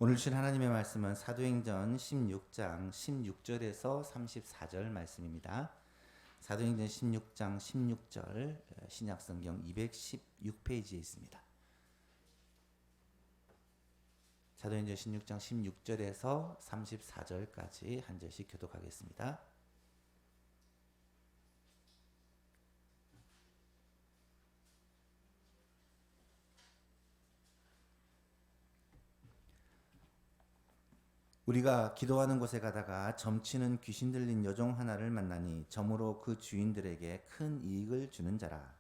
오늘 주신 하나님의 말씀은 사도행전 16장 16절에서 34절 말씀입니다. 사도행전 16장 16절 신약성경 216페이지에 있습니다. 사도행전 16장 16절에서 34절까지 한 절씩 교독하겠습니다. 우리가 기도하는 곳에 가다가 점치는 귀신 들린 여종 하나를 만나니 점으로 그 주인들에게 큰 이익을 주는 자라.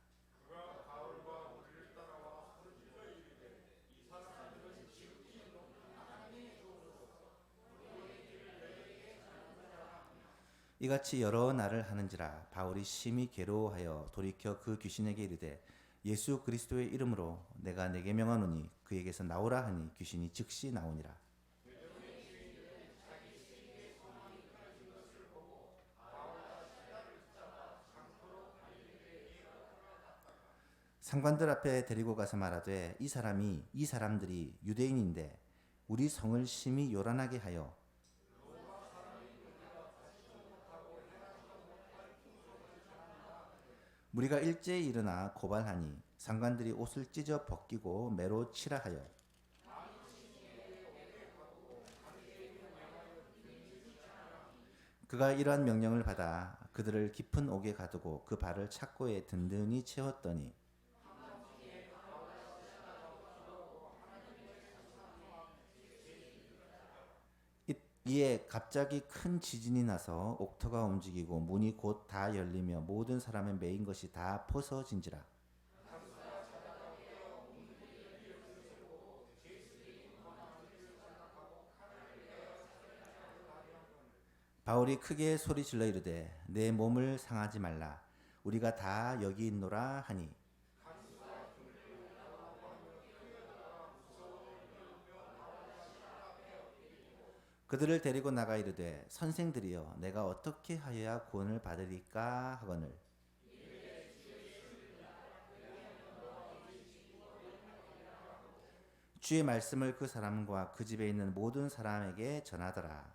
이같이 여러 날을 하는지라. 바울이 심히 괴로워하여 돌이켜 그 귀신에게 이르되 예수 그리스도의 이름으로 내가 내게 명하노니 그에게서 나오라 하니 귀신이 즉시 나오니라. 상관들 앞에 데리고 가서 말하되 이 사람들이 유대인인데 우리 성을 심히 요란하게 하여 무리가 일제히 일어나 고발하니 상관들이 옷을 찢어 벗기고 매로 치라 하여 그가 이러한 명령을 받아 그들을 깊은 옥에 가두고 그 발을 착고에 든든히 채웠더니 이에 갑자기 큰 지진이 나서 옥토가 움직이고 문이 곧 다 열리며 모든 사람의 매인 것이 다 벗어진지라. 바울이 크게 소리질러 이르되 내 몸을 상하지 말라. 우리가 다 여기 있노라 하니 그들을 데리고 나가 이르되 선생들이여 내가 어떻게 하여야 구원을 받으리까 하거늘 주의 말씀을 그 사람과 그 집에 있는 모든 사람에게 전하더라.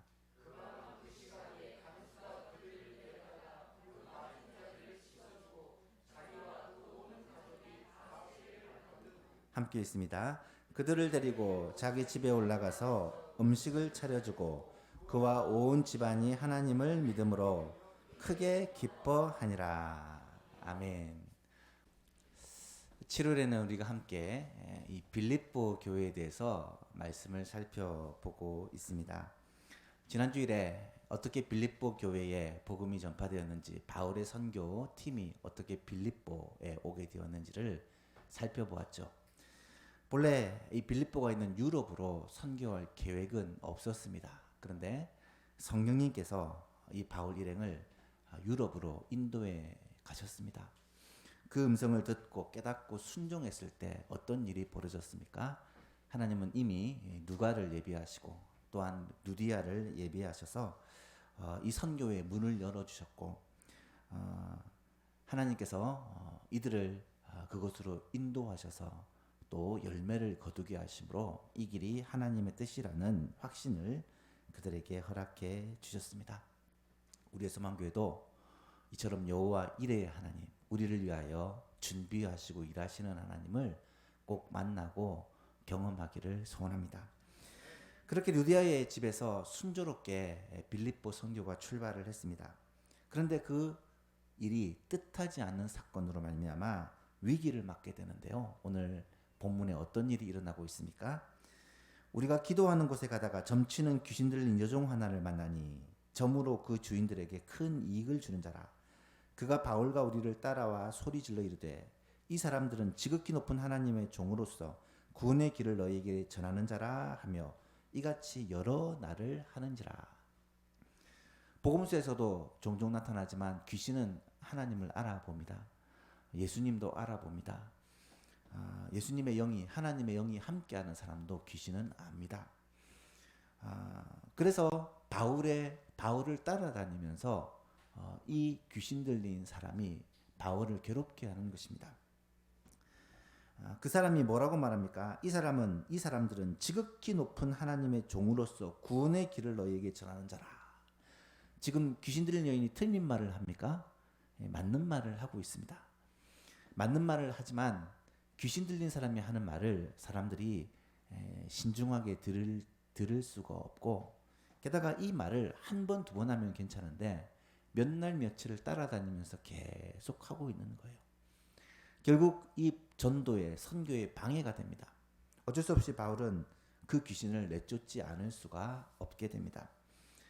함께 있습니다. 그들을 데리고 자기 집에 올라가서 음식을 차려주고 그와 온 집안이 하나님을 믿음으로 크게 기뻐하니라. 아멘. 7월에는 우리가 함께 이 빌립보 교회에 대해서 말씀을 살펴보고 있습니다. 지난 주일에 어떻게 빌립보 교회에 복음이 전파되었는지, 바울의 선교 팀이 어떻게 빌립보에 오게 되었는지를 살펴보았죠. 본래 이 빌립보가 있는 유럽으로 선교할 계획은 없었습니다. 그런데 성령님께서 이 바울 일행을 유럽으로 인도에 가셨습니다. 그 음성을 듣고 깨닫고 순종했을 때 어떤 일이 벌어졌습니까? 하나님은 이미 누가를 예비하시고 또한 누디아를 예비하셔서 이 선교의 문을 열어주셨고 하나님께서 이들을 그곳으로 인도하셔서 또 열매를 거두게 하심으로 이 길이 하나님의 뜻이라는 확신을 그들에게 허락해 주셨습니다. 우리의 소망교회도 이처럼 여호와 이레의 하나님, 우리를 위하여 준비하시고 일하시는 하나님을 꼭 만나고 경험하기를 소원합니다. 그렇게 루디아의 집에서 순조롭게 빌립보 선교가 출발을 했습니다. 그런데 그 일이 뜻하지 않는 사건으로 말미암아 위기를 맞게 되는데요. 오늘 본문에 어떤 일이 일어나고 있습니까? 우리가 기도하는 곳에 가다가 점치는 귀신 들린 여종 하나를 만나니 점으로 그 주인들에게 큰 이익을 주는 자라. 그가 바울과 우리를 따라와 소리질러 이르되 이 사람들은 지극히 높은 하나님의 종으로서 구원의 길을 너희에게 전하는 자라 하며 이같이 여러 날을 하는지라. 복음서에서도 종종 나타나지만 귀신은 하나님을 알아봅니다. 예수님도 알아봅니다. 예수님의 영이, 하나님의 영이 함께하는 사람도 귀신은 압니다. 그래서 바울을 따라다니면서 이 귀신 들린 사람이 바울을 괴롭게 하는 것입니다. 그 사람이 뭐라고 말합니까? 이 사람들은 지극히 높은 하나님의 종으로서 구원의 길을 너희에게 전하는 자라. 지금 귀신 들린 여인이 틀린 말을 합니까? 맞는 말을 하고 있습니다. 맞는 말을 하지만 귀신 들린 사람이 하는 말을 사람들이 신중하게 들을 수가 없고, 게다가 이 말을 한 번, 두 번 하면 괜찮은데 몇 날 며칠을 따라다니면서 계속 하고 있는 거예요. 결국 이 전도에, 선교에 방해가 됩니다. 어쩔 수 없이 바울은 그 귀신을 내쫓지 않을 수가 없게 됩니다.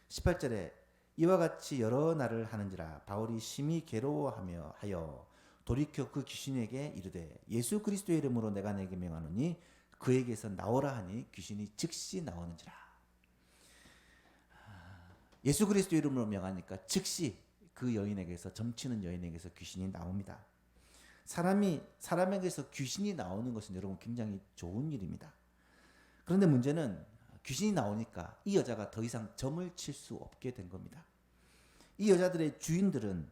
18절에 이와 같이 여러 날을 하는지라 바울이 심히 괴로워하며 하여 돌이켜 그 귀신에게 이르되 예수 그리스도의 이름으로 내가 내게 명하노니 그에게서 나오라 하니 귀신이 즉시 나오는지라. 예수 그리스도 이름으로 명하니까 즉시 그 여인에게서, 점치는 여인에게서 귀신이 나옵니다. 사람에게서 귀신이 나오는 것은 여러분 굉장히 좋은 일입니다. 그런데 문제는 귀신이 나오니까 이 여자가 더 이상 점을 칠 수 없게 된 겁니다. 이 여자들의 주인들은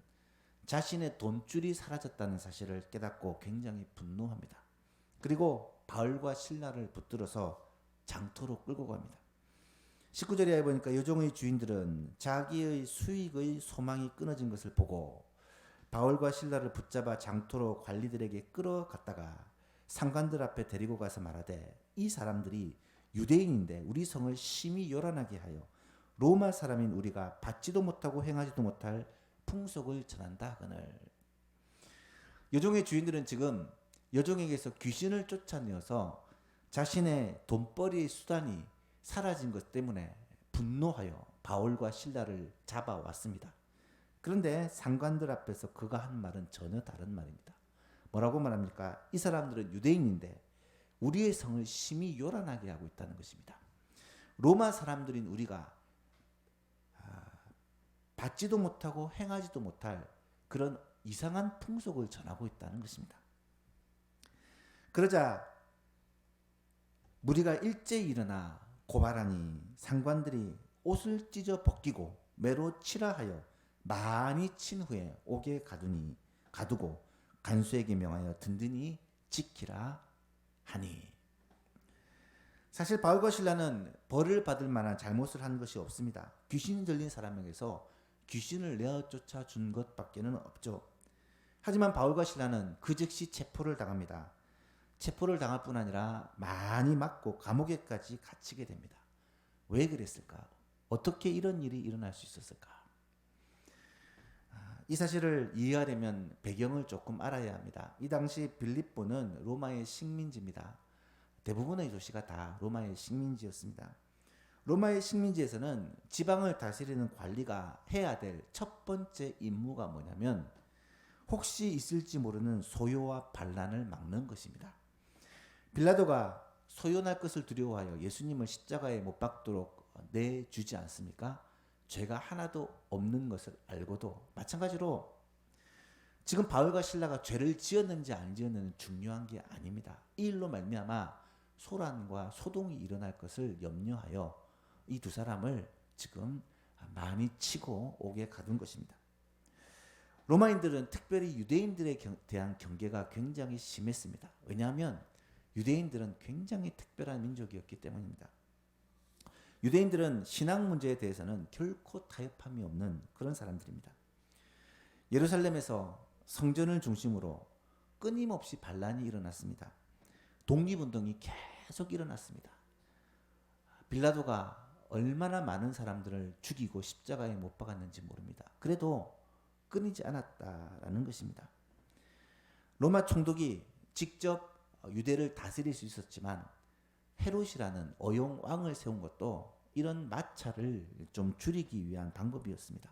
자신의 돈줄이 사라졌다는 사실을 깨닫고 굉장히 분노합니다. 그리고 바울과 실라를 붙들어서 장터로 끌고 갑니다. 19절에 보니까 여종의 주인들은 자기의 수익의 소망이 끊어진 것을 보고 바울과 실라를 붙잡아 장터로 관리들에게 끌어갔다가 상관들 앞에 데리고 가서 말하되 이 사람들이 유대인인데 우리 성을 심히 요란하게 하여 로마 사람인 우리가 받지도 못하고 행하지도 못할 풍속을 전한다 하거늘. 여종의 주인들은 지금 여종에게서 귀신을 쫓아내어서 자신의 돈벌이의 수단이 사라진 것 때문에 분노하여 바울과 실라를 잡아왔습니다. 그런데 상관들 앞에서 그가 한 말은 전혀 다른 말입니다. 뭐라고 말합니까? 이 사람들은 유대인인데 우리의 성을 심히 요란하게 하고 있다는 것입니다. 로마 사람들인 우리가 받지도 못하고 행하지도 못할 그런 이상한 풍속을 전하고 있다는 것입니다. 그러자 무리가 일제히 일어나 고발하니 상관들이 옷을 찢어 벗기고 매로 치라 하여 많이 친 후에 옥에 가두고 간수에게 명하여 든든히 지키라 하니. 사실 바울과 실라는 벌을 받을 만한 잘못을 한 것이 없습니다. 귀신 들린 사람에게서 귀신을 내어 쫓아 준 것밖에는 없죠. 하지만 바울과 실라는 그 즉시 체포를 당합니다. 체포를 당할 뿐 아니라 많이 맞고 감옥에까지 갇히게 됩니다. 왜 그랬을까? 어떻게 이런 일이 일어날 수 있었을까? 이 사실을 이해하려면 배경을 조금 알아야 합니다. 이 당시 빌립보는 로마의 식민지입니다. 대부분의 도시가 다 로마의 식민지였습니다. 로마의 식민지에서는 지방을 다스리는 관리가 해야 될 첫 번째 임무가 뭐냐면 혹시 있을지 모르는 소요와 반란을 막는 것입니다. 빌라도가 소요날 것을 두려워하여 예수님을 십자가에 못 박도록 내주지 않습니까? 죄가 하나도 없는 것을 알고도. 마찬가지로 지금 바울과 실라가 죄를 지었는지 안 지었는지 중요한 게 아닙니다. 이 일로 말미암아 소란과 소동이 일어날 것을 염려하여 이 두 사람을 지금 많이 치고 옥에 가둔 것입니다. 로마인들은 특별히 유대인들에 대한 경계가 굉장히 심했습니다. 왜냐하면 유대인들은 굉장히 특별한 민족이었기 때문입니다. 유대인들은 신앙 문제에 대해서는 결코 타협함이 없는 그런 사람들입니다. 예루살렘에서 성전을 중심으로 끊임없이 반란이 일어났습니다. 독립운동이 계속 일어났습니다. 빌라도가 얼마나 많은 사람들을 죽이고 십자가에 못 박았는지 모릅니다. 그래도 끊이지 않았다라는 것입니다. 로마 총독이 직접 유대를 다스릴 수 있었지만 헤롯이라는 어용 왕을 세운 것도 이런 마찰을 좀 줄이기 위한 방법이었습니다.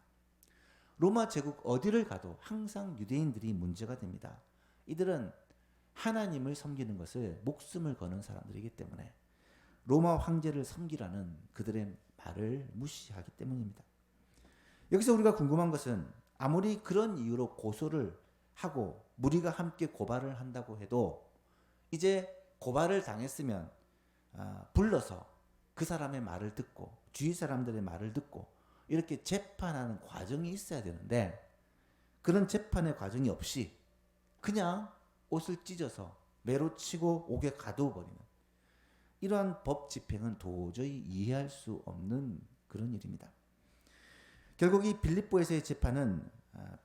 로마 제국 어디를 가도 항상 유대인들이 문제가 됩니다. 이들은 하나님을 섬기는 것을 목숨을 거는 사람들이기 때문에 로마 황제를 섬기라는 그들의 말을 무시하기 때문입니다. 여기서 우리가 궁금한 것은 아무리 그런 이유로 고소를 하고 무리가 함께 고발을 한다고 해도 이제 고발을 당했으면 불러서 그 사람의 말을 듣고 주위 사람들의 말을 듣고 이렇게 재판하는 과정이 있어야 되는데 그런 재판의 과정이 없이 그냥 옷을 찢어서 매로 치고 옥에 가두어 버리는 이러한 법 집행은 도저히 이해할 수 없는 그런 일입니다. 결국 이 빌립보에서의 재판은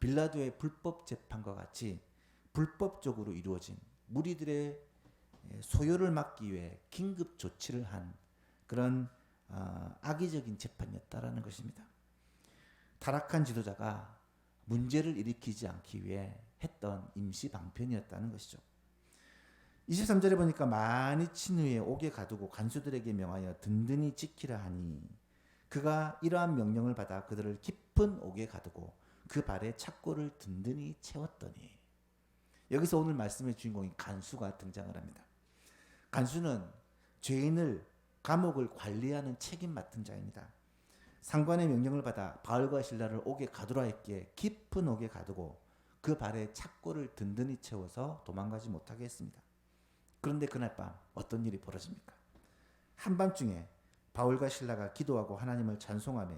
빌라도의 불법 재판과 같이 불법적으로 이루어진 무리들의 소요를 막기 위해 긴급 조치를 한 그런 악의적인 재판이었다라는 것입니다. 타락한 지도자가 문제를 일으키지 않기 위해 했던 임시 방편이었다는 것이죠. 23절에 보니까 많이 친 후에 옥에 가두고 간수들에게 명하여 든든히 지키라 하니 그가 이러한 명령을 받아 그들을 깊은 옥에 가두고 그 발에 착고를 든든히 채웠더니, 여기서 오늘 말씀의 주인공인 간수가 등장을 합니다. 간수는 죄인을 감옥을 관리하는 책임 맡은 자입니다. 상관의 명령을 받아 바울과 실라를 옥에 가두라 했기에 깊은 옥에 가두고 그 발에 착고를 든든히 채워서 도망가지 못하게 했습니다. 그런데 그날 밤 어떤 일이 벌어집니까? 한밤중에 바울과 실라가 기도하고 하나님을 찬송하며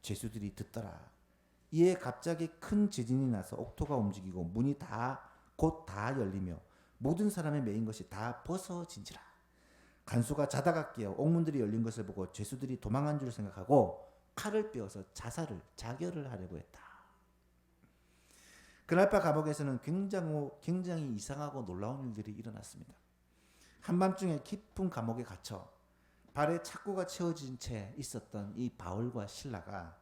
죄수들이 듣더라. 이에 갑자기 큰 지진이 나서 옥토가 움직이고 문이 곧 다 열리며 모든 사람의 메인 것이 다 벗어진지라. 간수가 자다가 깨어 옥문들이 열린 것을 보고 죄수들이 도망한 줄 생각하고 칼을 빼어서 자결을 하려고 했다. 그날 밤 감옥에서는 굉장히 이상하고 놀라운 일들이 일어났습니다. 한밤중에 깊은 감옥에 갇혀 발에 착고가 채워진 채 있었던 이 바울과 실라가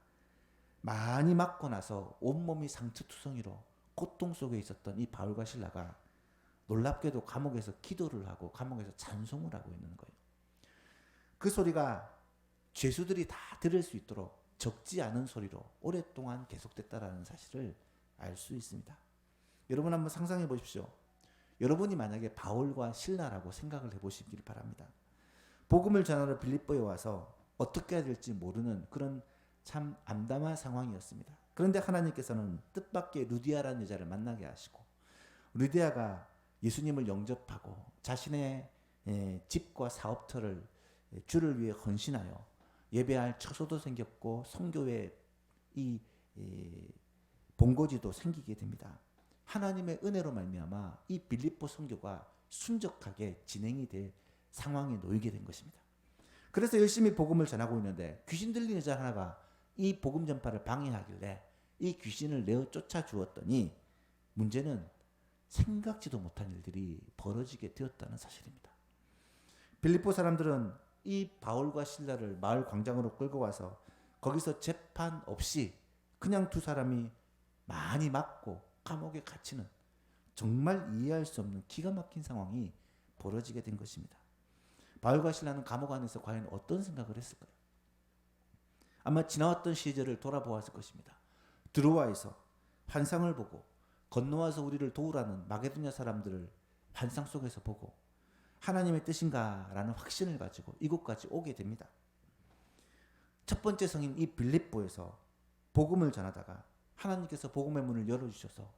많이 맞고 나서 온몸이 상처투성이로 고통 속에 있었던 이 바울과 실라가 놀랍게도 감옥에서 기도를 하고 감옥에서 찬송을 하고 있는 거예요. 그 소리가 죄수들이 다 들을 수 있도록 적지 않은 소리로 오랫동안 계속됐다라는 사실을 알 수 있습니다. 여러분 한번 상상해 보십시오. 여러분이 만약에 바울과 실라라고 생각을 해보시길 바랍니다. 복음을 전하러 빌립보에 와서 어떻게 해야 될지 모르는 그런 참 암담한 상황이었습니다. 그런데 하나님께서는 뜻밖의 루디아라는 여자를 만나게 하시고 루디아가 예수님을 영접하고 자신의 집과 사업터를 주를 위해 헌신하여 예배할 처소도 생겼고 성교회 이 본고지도 생기게 됩니다. 하나님의 은혜로 말미암아 이 빌립보 선교가 순적하게 진행이 될 상황에 놓이게 된 것입니다. 그래서 열심히 복음을 전하고 있는데 귀신 들린 여자 하나가 이 복음 전파를 방해하길래 이 귀신을 내어 쫓아 주었더니 문제는 생각지도 못한 일들이 벌어지게 되었다는 사실입니다. 빌립보 사람들은 이 바울과 실라를 마을 광장으로 끌고 와서 거기서 재판 없이 그냥 두 사람이 많이 맞고 감옥에 갇히는 정말 이해할 수 없는 기가 막힌 상황이 벌어지게 된 것입니다. 바울과 실라는 감옥 안에서 과연 어떤 생각을 했을까요? 아마 지나왔던 시절을 돌아보았을 것입니다. 드로아에서 환상을 보고 건너와서 우리를 도우라는 마게도냐 사람들을 환상 속에서 보고 하나님의 뜻인가라는 확신을 가지고 이곳까지 오게 됩니다. 첫 번째 성인 이 빌립보에서 복음을 전하다가 하나님께서 복음의 문을 열어주셔서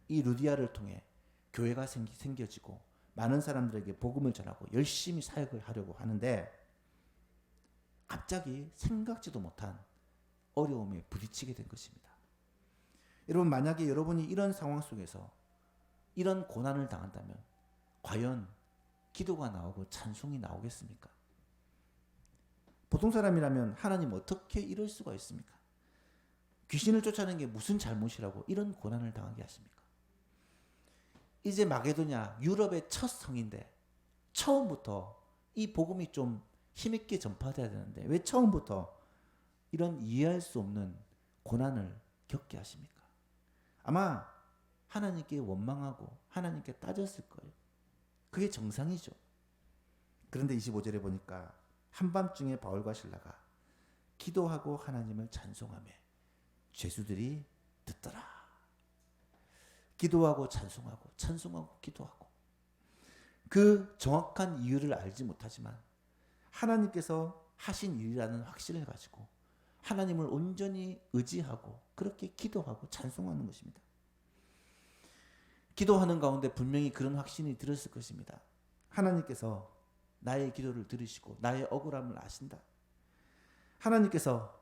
이 루디아를 통해 교회가 생겨지고 많은 사람들에게 복음을 전하고 열심히 사역을 하려고 하는데 갑자기 생각지도 못한 어려움에 부딪히게 된 것입니다. 여러분 만약에 여러분이 이런 상황 속에서 이런 고난을 당한다면 과연 기도가 나오고 찬송이 나오겠습니까? 보통 사람이라면 하나님 어떻게 이럴 수가 있습니까? 귀신을 쫓아내는 게 무슨 잘못이라고 이런 고난을 당하게 하십니까? 이제 마게도냐 유럽의 첫 성인데 처음부터 이 복음이 좀 힘있게 전파돼야 되는데 왜 처음부터 이런 이해할 수 없는 고난을 겪게 하십니까? 아마 하나님께 원망하고 하나님께 따졌을 거예요. 그게 정상이죠. 그런데 25절에 보니까 한밤중에 바울과 실라가 기도하고 하나님을 찬송하며 죄수들이 듣더라. 기도하고 찬송하고 찬송하고 기도하고 그 정확한 이유를 알지 못하지만 하나님께서 하신 일이라는 확신을 가지고 하나님을 온전히 의지하고 그렇게 기도하고 찬송하는 것입니다. 기도하는 가운데 분명히 그런 확신이 들었을 것입니다. 하나님께서 나의 기도를 들으시고 나의 억울함을 아신다. 하나님께서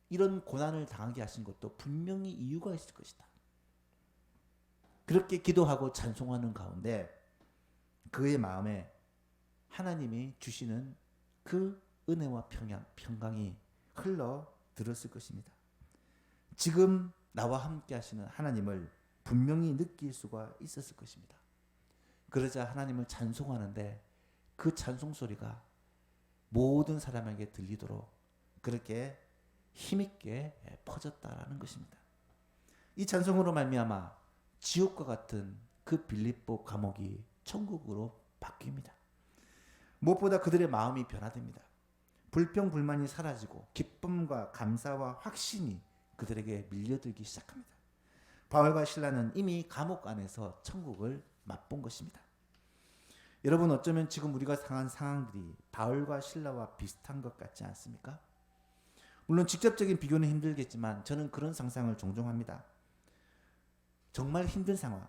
이런 고난을 당하게 하신 것도 분명히 이유가 있을 것이다. 그렇게 기도하고 찬송하는 가운데 그의 마음에 하나님이 주시는 그 은혜와 평강이 흘러 들었을 것입니다. 지금 나와 함께 하시는 하나님을 분명히 느낄 수가 있었을 것입니다. 그러자 하나님을 찬송하는데 그 찬송 소리가 모든 사람에게 들리도록 그렇게 힘있게 퍼졌다라는 것입니다. 이 찬송으로 말미암아 지옥과 같은 그 빌립보 감옥이 천국으로 바뀝니다. 무엇보다 그들의 마음이 변화됩니다. 불평 불만이 사라지고 기쁨과 감사와 확신이 그들에게 밀려들기 시작합니다. 바울과 실라는 이미 감옥 안에서 천국을 맛본 것입니다. 여러분, 어쩌면 지금 우리가 당한 상황들이 바울과 실라와 비슷한 것 같지 않습니까? 물론 직접적인 비교는 힘들겠지만 저는 그런 상상을 종종 합니다. 정말 힘든 상황,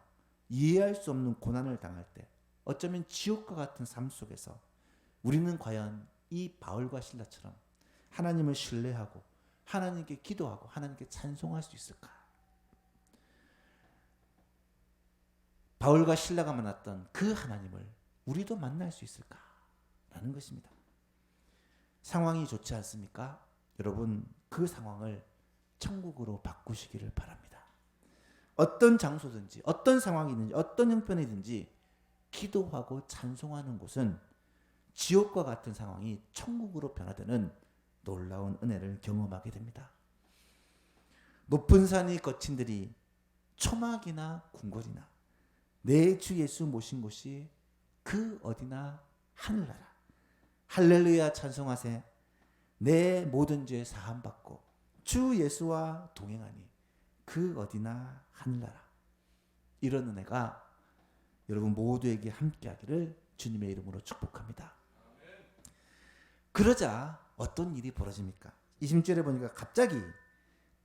이해할 수 없는 고난을 당할 때 어쩌면 지옥과 같은 삶 속에서 우리는 과연 이 바울과 실라처럼 하나님을 신뢰하고 하나님께 기도하고 하나님께 찬송할 수 있을까? 바울과 실라가 만났던 그 하나님을 우리도 만날 수 있을까? 라는 것입니다. 상황이 좋지 않습니까? 여러분, 그 상황을 천국으로 바꾸시기를 바랍니다. 어떤 장소든지 어떤 상황이든지 어떤 형편이든지 기도하고 찬송하는 곳은 지옥과 같은 상황이 천국으로 변화되는 놀라운 은혜를 경험하게 됩니다. 높은 산이 거친들이 초막이나 궁궐이나 내 주 예수 모신 곳이 그 어디나 하늘나라. 할렐루야 찬송하세. 내 모든 죄 사함 받고 주 예수와 동행하니 그 어디나 하늘나라. 이런 은혜가 여러분 모두에게 함께하기를 주님의 이름으로 축복합니다. 그러자 어떤 일이 벌어집니까? 20절에 보니까 갑자기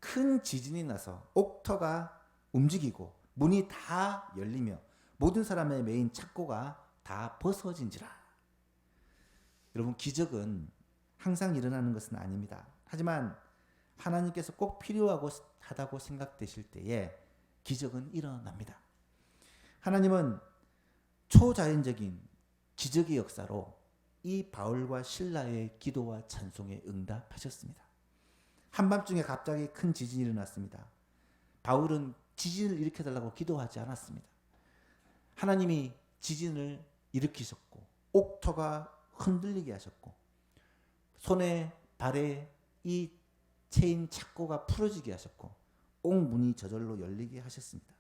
큰 지진이 나서 옥터가 움직이고 문이 다 열리며 모든 사람의 메인 착고가 다 벗어진지라. 여러분, 기적은 항상 일어나는 것은 아닙니다. 하지만 하나님께서 꼭 필요하다고 생각되실 때에 기적은 일어납니다. 하나님은 초자연적인 기적의 역사로 이 바울과 실라의 기도와 찬송에 응답하셨습니다. 한밤중에 갑자기 큰 지진이 일어났습니다. 바울은 지진을 일으켜달라고 기도하지 않았습니다. 하나님이 지진을 일으키셨고 옥터가 흔들리게 하셨고 손에 발에 이 체인 착고가 풀어지게 하셨고 옥문이 저절로 열리게 하셨습니다.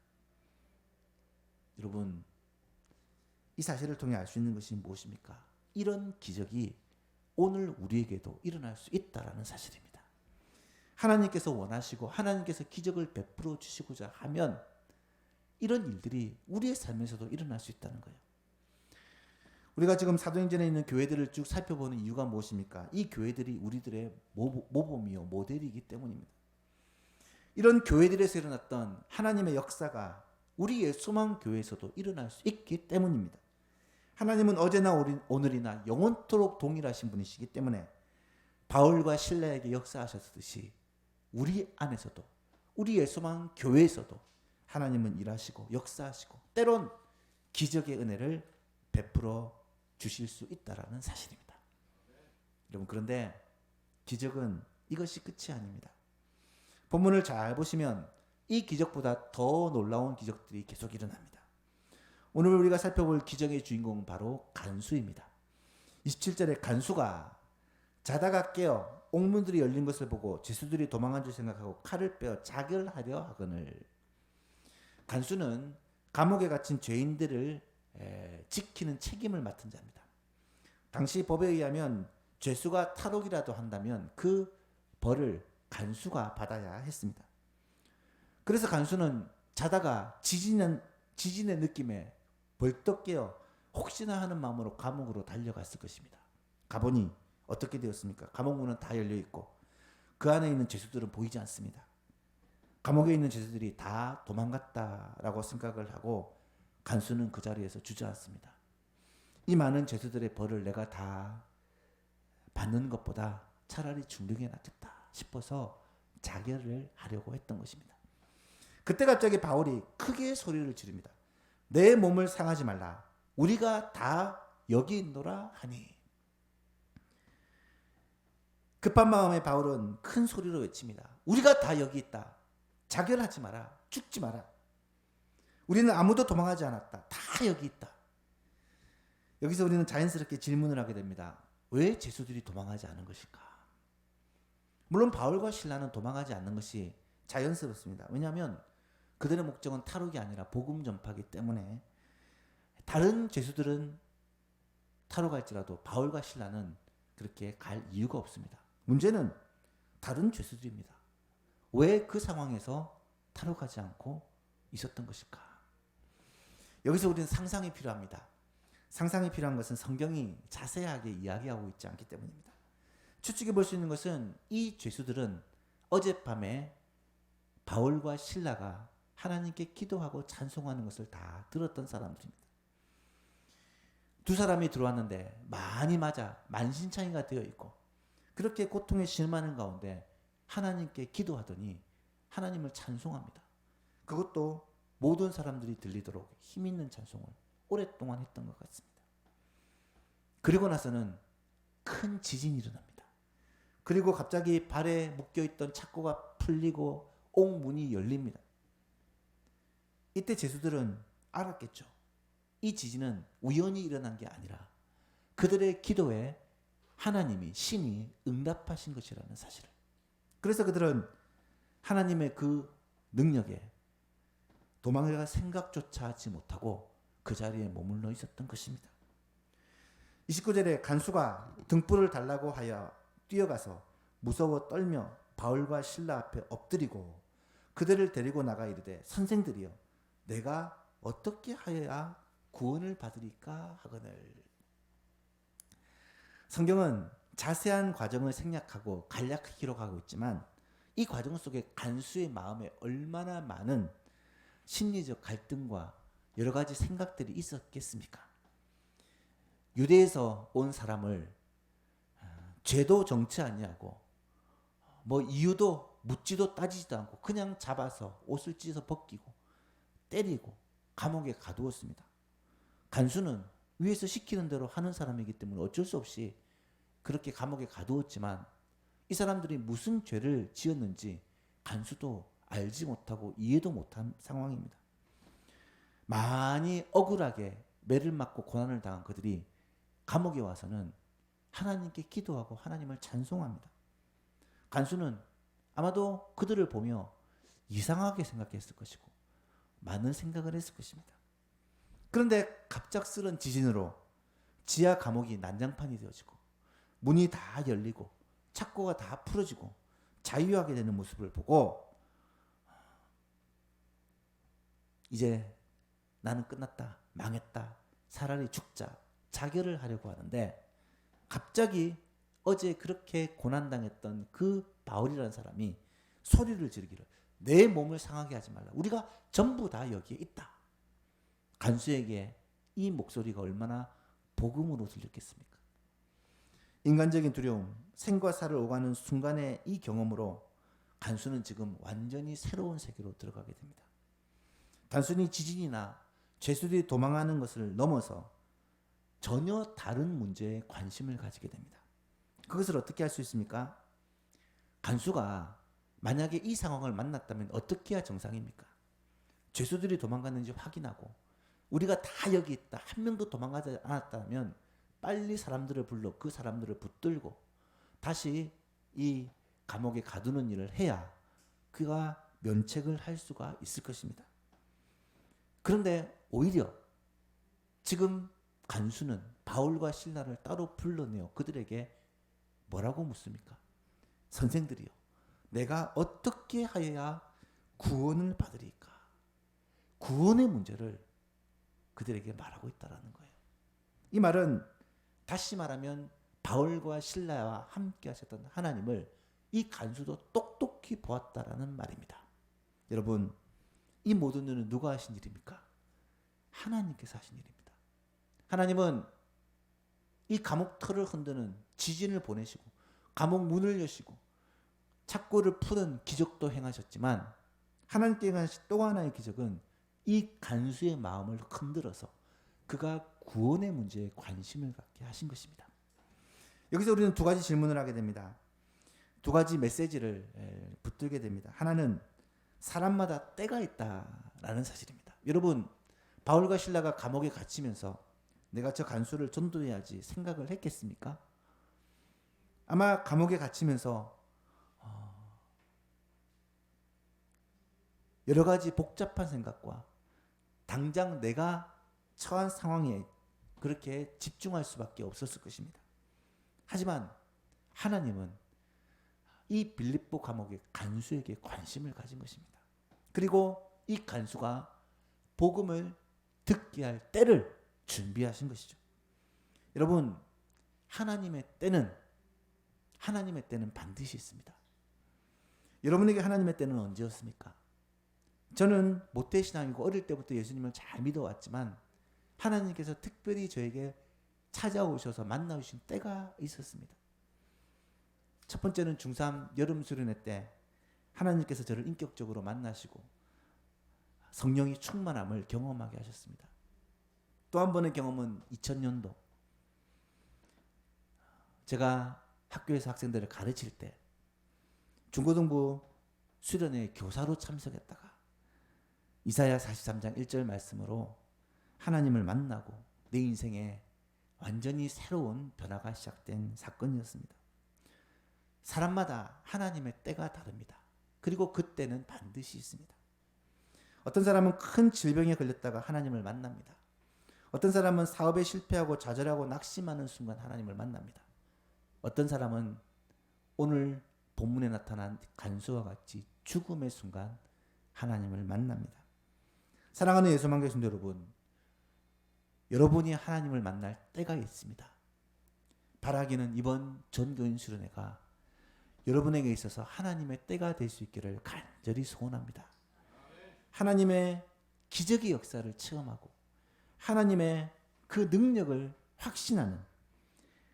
여러분, 이 사실을 통해 알 수 있는 것이 무엇입니까? 이런 기적이 오늘 우리에게도 일어날 수 있다는 사실입니다. 하나님께서 원하시고 하나님께서 기적을 베풀어 주시고자 하면 이런 일들이 우리의 삶에서도 일어날 수 있다는 거예요. 우리가 지금 사도행전에 있는 교회들을 쭉 살펴보는 이유가 무엇입니까? 이 교회들이 우리들의 모범이요 모델이기 때문입니다. 이런 교회들에서 일어났던 하나님의 역사가 우리의 소망 교회에서도 일어날 수 있기 때문입니다. 하나님은 어제나 오늘이나 영원토록 동일하신 분이시기 때문에 바울과 실라에게 역사하셨듯이 우리 안에서도 우리의 소망 교회에서도 하나님은 일하시고 역사하시고 때론 기적의 은혜를 베풀어 주실 수 있다라는 사실입니다. 여러분, 그런데 기적은 이것이 끝이 아닙니다. 본문을 잘 보시면 이 기적보다 더 놀라운 기적들이 계속 일어납니다. 오늘 우리가 살펴볼 기적의 주인공은 바로 간수입니다. 27절에 간수가 자다가 깨어 옥문들이 열린 것을 보고 죄수들이 도망한 줄 생각하고 칼을 빼어 자결하려 하거늘. 간수는 감옥에 갇힌 죄인들을 지키는 책임을 맡은 자입니다. 당시 법에 의하면 죄수가 탈옥이라도 한다면 그 벌을 간수가 받아야 했습니다. 그래서 간수는 자다가 지진의 느낌에 벌떡 깨어 혹시나 하는 마음으로 감옥으로 달려갔을 것입니다. 가보니 어떻게 되었습니까? 감옥 문은 다 열려 있고 그 안에 있는 죄수들은 보이지 않습니다. 감옥에 있는 죄수들이 다 도망갔다라고 생각을 하고 간수는 그 자리에서 주저앉습니다. 이 많은 죄수들의 벌을 내가 다 받는 것보다 차라리 죽는 게 낫겠다 싶어서 자결을 하려고 했던 것입니다. 그때 갑자기 바울이 크게 소리를 지릅니다. 내 몸을 상하지 말라. 우리가 다 여기 있노라 하니. 급한 마음의 바울은 큰 소리로 외칩니다. 우리가 다 여기 있다. 자결하지 마라. 죽지 마라. 우리는 아무도 도망하지 않았다. 다 여기 있다. 여기서 우리는 자연스럽게 질문을 하게 됩니다. 왜 제수들이 도망하지 않은 것일까? 물론 바울과 실라는 도망하지 않는 것이 자연스럽습니다. 왜냐하면 그들의 목적은 탈옥이 아니라 복음 전파이기 때문에 다른 제수들은 탈옥할지라도 바울과 실라는 그렇게 갈 이유가 없습니다. 문제는 다른 죄수들입니다. 왜 그 상황에서 탈옥하지 않고 있었던 것일까? 여기서 우리는 상상이 필요합니다. 상상이 필요한 것은 성경이 자세하게 이야기하고 있지 않기 때문입니다. 추측해 볼 수 있는 것은 이 죄수들은 어젯밤에 바울과 실라가 하나님께 기도하고 찬송하는 것을 다 들었던 사람들입니다. 두 사람이 들어왔는데 많이 맞아 만신창이가 되어 있고 그렇게 고통에 실마는 가운데 하나님께 기도하더니 하나님을 찬송합니다. 그것도 모든 사람들이 들리도록 힘 있는 찬송을 오랫동안 했던 것 같습니다. 그리고 나서는 큰 지진이 일어납니다. 그리고 갑자기 발에 묶여있던 착고가 풀리고 옥문이 열립니다. 이때 제수들은 알았겠죠. 이 지진은 우연히 일어난 게 아니라 그들의 기도에 하나님이, 신이 응답하신 것이라는 사실을. 그래서 그들은 하나님의 그 능력에 도망갈 생각조차 하지 못하고 그 자리에 머물러 있었던 것입니다. 29절에 간수가 등불을 달라고 하여 뛰어가서 무서워 떨며 바울과 실라 앞에 엎드리고 그들을 데리고 나가 이르되 선생들이여 내가 어떻게 하여야 구원을 받으리까 하거늘. 성경은 자세한 과정을 생략하고 간략히 기록하고 있지만 이 과정 속에 간수의 마음에 얼마나 많은 심리적 갈등과 여러 가지 생각들이 있었겠습니까? 유대에서 온 사람을 죄도 정치 아니하고 뭐 이유도 묻지도 따지지도 않고 그냥 잡아서 옷을 찢어 벗기고 때리고 감옥에 가두었습니다. 간수는 위에서 시키는 대로 하는 사람이기 때문에 어쩔 수 없이 그렇게 감옥에 가두었지만 이 사람들이 무슨 죄를 지었는지 간수도 알지 못하고 이해도 못한 상황입니다. 많이 억울하게 매를 맞고 고난을 당한 그들이 감옥에 와서는 하나님께 기도하고 하나님을 찬송합니다. 간수는 아마도 그들을 보며 이상하게 생각했을 것이고 많은 생각을 했을 것입니다. 그런데 갑작스런 지진으로 지하 감옥이 난장판이 되어지고 문이 다 열리고 착고가 다 풀어지고 자유하게 되는 모습을 보고 이제 나는 끝났다, 망했다, 차라리 죽자, 자결을 하려고 하는데 갑자기 어제 그렇게 고난당했던 그 바울이라는 사람이 소리를 지르기를 내 몸을 상하게 하지 말라. 우리가 전부 다 여기에 있다. 간수에게 이 목소리가 얼마나 복음으로 들렸겠습니까? 인간적인 두려움, 생과 사를 오가는 순간의 이 경험으로 간수는 지금 완전히 새로운 세계로 들어가게 됩니다. 단순히 지진이나 죄수들이 도망하는 것을 넘어서 전혀 다른 문제에 관심을 가지게 됩니다. 그것을 어떻게 할 수 있습니까? 간수가 만약에 이 상황을 만났다면 어떻게 해야 정상입니까? 죄수들이 도망갔는지 확인하고 우리가 다 여기 있다. 한 명도 도망가지 않았다면 빨리 사람들을 불러 그 사람들을 붙들고 다시 이 감옥에 가두는 일을 해야 그가 면책을 할 수가 있을 것입니다. 그런데 오히려 지금 간수는 바울과 실라를 따로 불러내어 그들에게 뭐라고 묻습니까? 선생들이요, 내가 어떻게 하여야 구원을 받으리까? 구원의 문제를 그들에게 말하고 있다는 거예요. 이 말은 다시 말하면 바울과 실라와 함께 하셨던 하나님을 이 간수도 똑똑히 보았다라는 말입니다. 여러분, 이 모든 일은 누가 하신 일입니까? 하나님께서 하신 일입니다. 하나님은 이 감옥 틀을 흔드는 지진을 보내시고 감옥 문을 여시고 착고를 푸는 기적도 행하셨지만 하나님께 행하신 또 하나의 기적은 이 간수의 마음을 흔들어서 그가 구원의 문제에 관심을 갖게 하신 것입니다. 여기서 우리는 두 가지 질문을 하게 됩니다. 두 가지 메시지를 붙들게 됩니다. 하나는 사람마다 때가 있다라는 사실입니다. 여러분, 바울과 실라가 감옥에 갇히면서 내가 저 간수를 전도해야지 생각을 했겠습니까? 아마 감옥에 갇히면서 여러 가지 복잡한 생각과 당장 내가 처한 상황에 그렇게 집중할 수밖에 없었을 것입니다. 하지만 하나님은 이 빌립보 감옥의 간수에게 관심을 가진 것입니다. 그리고 이 간수가 복음을 듣게 할 때를 준비하신 것이죠. 여러분, 하나님의 때는 반드시 있습니다. 여러분에게 하나님의 때는 언제였습니까? 저는 모태신앙이고 어릴 때부터 예수님을 잘 믿어왔지만 하나님께서 특별히 저에게 찾아오셔서 만나주신 때가 있었습니다. 첫 번째는 중3 여름 수련회 때 하나님께서 저를 인격적으로 만나시고 성령의 충만함을 경험하게 하셨습니다. 또 한 번의 경험은 2000년도 제가 학교에서 학생들을 가르칠 때 중고등부 수련회 교사로 참석했다가 이사야 43장 1절 말씀으로 하나님을 만나고 내 인생에 완전히 새로운 변화가 시작된 사건이었습니다. 사람마다 하나님의 때가 다릅니다. 그리고 그 때는 반드시 있습니다. 어떤 사람은 큰 질병에 걸렸다가 하나님을 만납니다. 어떤 사람은 사업에 실패하고 좌절하고 낙심하는 순간 하나님을 만납니다. 어떤 사람은 오늘 본문에 나타난 간수와 같이 죽음의 순간 하나님을 만납니다. 사랑하는 예수만교 성도 여러분, 여러분이 하나님을 만날 때가 있습니다. 바라기는 이번 전교인 수련회가 여러분에게 있어서 하나님의 때가 될 수 있기를 간절히 소원합니다. 하나님의 기적의 역사를 체험하고 하나님의 그 능력을 확신하는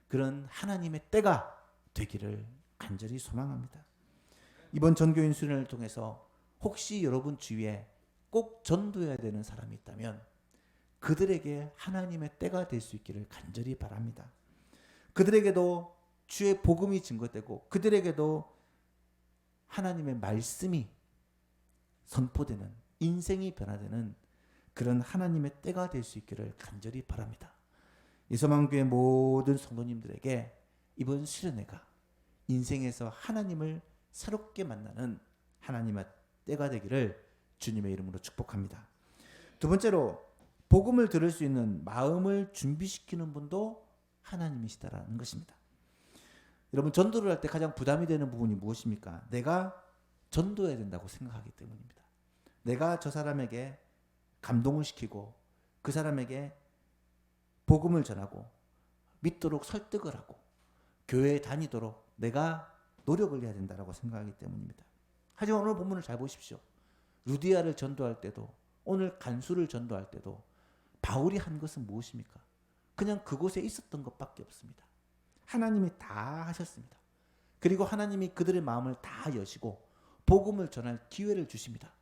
그런 하나님의 때가 되기를 간절히 소망합니다. 이번 전교인 수련을 통해서 혹시 여러분 주위에 꼭 전도해야 되는 사람이 있다면 그들에게 하나님의 때가 될 수 있기를 간절히 바랍니다. 그들에게도 주의 복음이 증거되고 그들에게도 하나님의 말씀이 선포되는 인생이 변화되는 그런 하나님의 때가 될 수 있기를 간절히 바랍니다. 이소망교회 모든 성도님들에게 이번 수련회가 인생에서 하나님을 새롭게 만나는 하나님의 때가 되기를 주님의 이름으로 축복합니다. 두 번째로 복음을 들을 수 있는 마음을 준비시키는 분도 하나님이시다라는 것입니다. 여러분, 전도를 할 때 가장 부담이 되는 부분이 무엇입니까? 내가 전도해야 된다고 생각하기 때문입니다. 내가 저 사람에게 감동을 시키고 그 사람에게 복음을 전하고 믿도록 설득을 하고 교회에 다니도록 내가 노력을 해야 된다고 생각하기 때문입니다. 하지만 오늘 본문을 잘 보십시오. 루디아를 전도할 때도 오늘 간수를 전도할 때도 바울이 한 것은 무엇입니까? 그냥 그곳에 있었던 것밖에 없습니다. 하나님이 다 하셨습니다. 그리고 하나님이 그들의 마음을 다 여시고 복음을 전할 기회를 주십니다.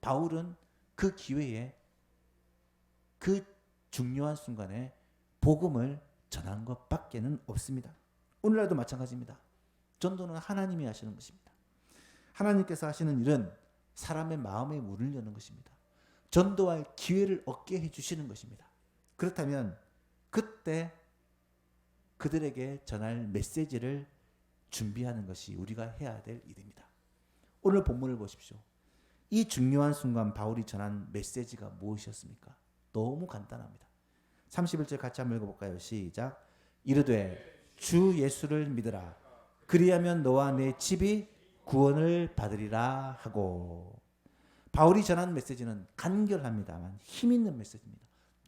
바울은 그 기회에 그 중요한 순간에 복음을 전한 것밖에는 없습니다. 오늘날도 마찬가지입니다. 전도는 하나님이 하시는 것입니다. 하나님께서 하시는 일은 사람의 마음의 문을 여는 것입니다. 전도할 기회를 얻게 해주시는 것입니다. 그렇다면 그때 그들에게 전할 메시지를 준비하는 것이 우리가 해야 될 일입니다. 오늘 본문을 보십시오. 이 중요한 순간 바울이 전한 메시지가 무엇이었습니까? 너무 간단합니다. 31절 같이 한번 읽어볼까요? 시작. 이르되 주 예수를 믿으라. 그리하면 너와 내 집이 구원을 받으리라 하고. 바울이 전한 메시지는 간결합니다만 힘 있는 메시지입니다.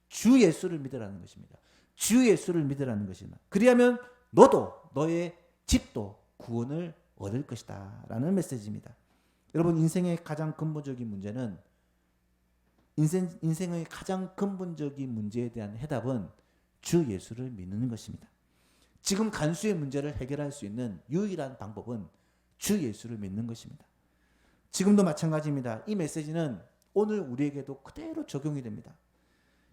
주 예수를 믿으라는 것입니다. 주 예수를 믿으라는 것입니다. 그리하면 너도 너의 집도 구원을 얻을 것이다 라는 메시지입니다. 여러분, 인생의 가장 근본적인 문제는 인생의 가장 근본적인 문제에 대한 해답은 주 예수를 믿는 것입니다. 지금 간수의 문제를 해결할 수 있는 유일한 방법은 주 예수를 믿는 것입니다. 지금도 마찬가지입니다. 이 메시지는 오늘 우리에게도 그대로 적용이 됩니다.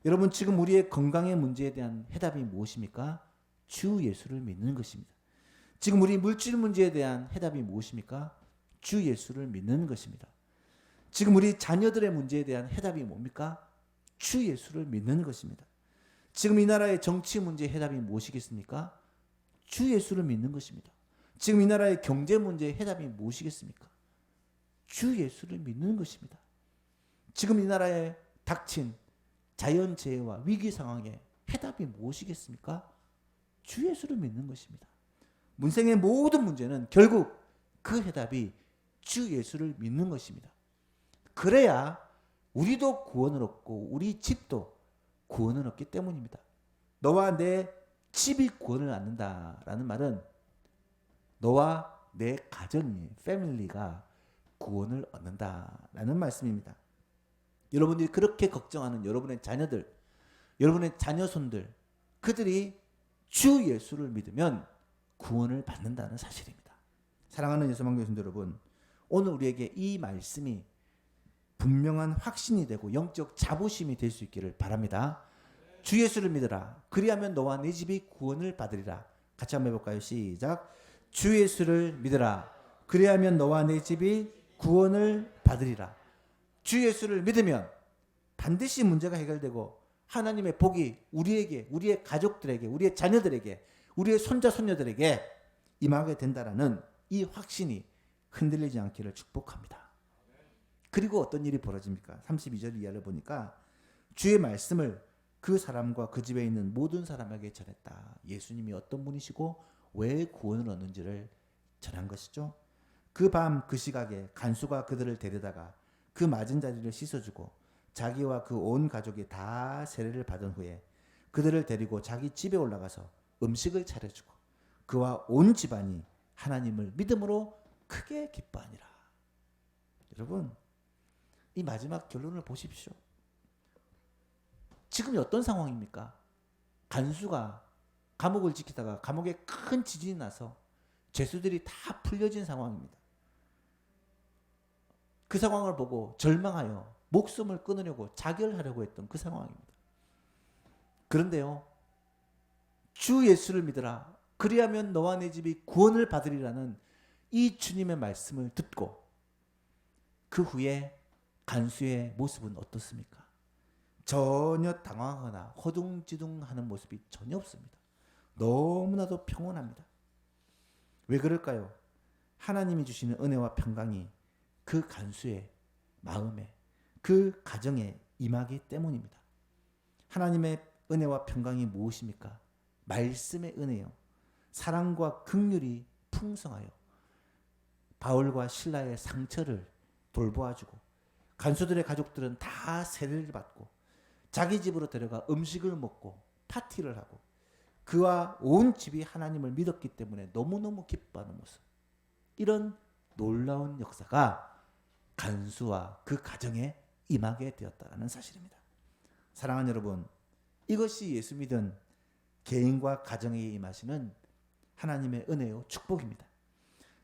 여러분, 지금 우리의 건강의 문제에 대한 해답이 무엇입니까? 주 예수를 믿는 것입니다. 지금 우리 물질 문제에 대한 해답이 무엇입니까? 주 예수를 믿는 것입니다. 지금 우리 자녀들의 문제에 대한 해답이 뭡니까? 주 예수를 믿는 것입니다. 지금 이 나라의 정치 문제의 해답이 무엇이겠습니까? 주 예수를 믿는 것입니다. 지금 이 나라의 경제 문제의 해답이 무엇이겠습니까? 주 예수를 믿는 것입니다. 지금 이 나라에 닥친 자연재해와 위기 상황에 해답이 무엇이겠습니까? 주 예수를 믿는 것입니다. 문생의 모든 문제는 결국 그 해답이 주 예수를 믿는 것입니다. 그래야 우리도 구원을 얻고 우리 집도 구원을 얻기 때문입니다. 너와 내 집이 구원을 얻는다라는 말은 너와 내 가정이, 패밀리가 구원을 얻는다라는 말씀입니다. 여러분들이 그렇게 걱정하는 여러분의 자녀들, 여러분의 자녀손들, 그들이 주 예수를 믿으면 구원을 받는다는 사실입니다. 사랑하는 예수만 교수님 여러분, 오늘 우리에게 이 말씀이 분명한 확신이 되고 영적 자부심이 될 수 있기를 바랍니다. 주 예수를 믿으라. 그리하면 너와 네 집이 구원을 받으리라. 같이 한번 해볼까요? 시작. 주 예수를 믿으라. 그리하면 너와 네 집이 구원을 받으리라. 주 예수를 믿으면 반드시 문제가 해결되고 하나님의 복이 우리에게, 우리의 가족들에게, 우리의 자녀들에게, 우리의 손자 손녀들에게 임하게 된다라는 이 확신이 흔들리지 않기를 축복합니다. 그리고 어떤 일이 벌어집니까? 32절 이하를 보니까 주의 말씀을 그 사람과 그 집에 있는 모든 사람에게 전했다. 예수님이 어떤 분이시고 왜 구원을 얻는지를 전한 것이죠. 그 밤 그 시각에 간수가 그들을 데려다가 그 맞은 자리를 씻어주고 자기와 그 온 가족이 다 세례를 받은 후에 그들을 데리고 자기 집에 올라가서 음식을 차려주고 그와 온 집안이 하나님을 믿음으로 크게 기뻐하니라. 여러분, 이 마지막 결론을 보십시오. 지금이 어떤 상황입니까? 간수가 감옥을 지키다가 감옥에 큰 지진이 나서 죄수들이 다 풀려진 상황입니다. 그 상황을 보고 절망하여 목숨을 끊으려고 자결하려고 했던 그 상황입니다. 그런데요, 주 예수를 믿으라. 그리하면 너와 내 집이 구원을 받으리라는 이 주님의 말씀을 듣고 그 후에 간수의 모습은 어떻습니까? 전혀 당황하거나 허둥지둥하는 모습이 전혀 없습니다. 너무나도 평온합니다. 왜 그럴까요? 하나님이 주시는 은혜와 평강이 그 간수의 마음에, 그 가정에 임하기 때문입니다. 하나님의 은혜와 평강이 무엇입니까? 말씀의 은혜요. 사랑과 긍휼이 풍성하여 바울과 실라의 상처를 돌보아주고 간수들의 가족들은 다 세례를 받고 자기 집으로 데려가 음식을 먹고 파티를 하고 그와 온 집이 하나님을 믿었기 때문에 너무너무 기뻐하는 모습. 이런 놀라운 역사가 간수와 그 가정에 임하게 되었다는 사실입니다. 사랑하는 여러분, 이것이 예수 믿은 개인과 가정에 임하시는 하나님의 은혜요 축복입니다.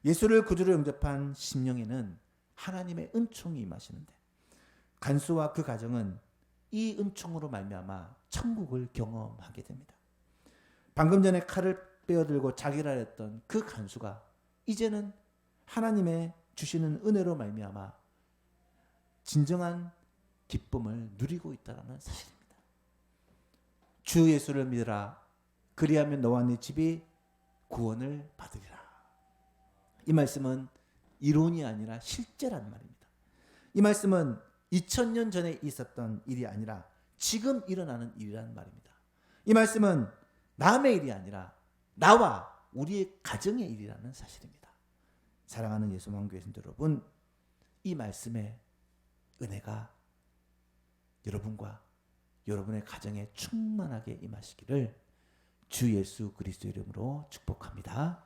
예수를 구주로 영접한 심령에는 하나님의 은총이 임하시는데 간수와 그 가정은 이 은총으로 말미암아 천국을 경험하게 됩니다. 방금 전에 칼을 빼어들고 자기라 했던 그 간수가 이제는 하나님의 주시는 은혜로 말미암아 진정한 기쁨을 누리고 있다는 사실입니다. 주 예수를 믿으라. 그리하면 너와 네 집이 구원을 받으리라. 이 말씀은 이론이 아니라 실제란 말입니다. 이 말씀은 2000년 전에 있었던 일이 아니라 지금 일어나는 일이라는 말입니다. 이 말씀은 남의 일이 아니라 나와 우리의 가정의 일이라는 사실입니다. 사랑하는 예수만 교회 성도 여러분, 이 말씀의 은혜가 여러분과 여러분의 가정에 충만하게 임하시기를 주 예수 그리스도 이름으로 축복합니다.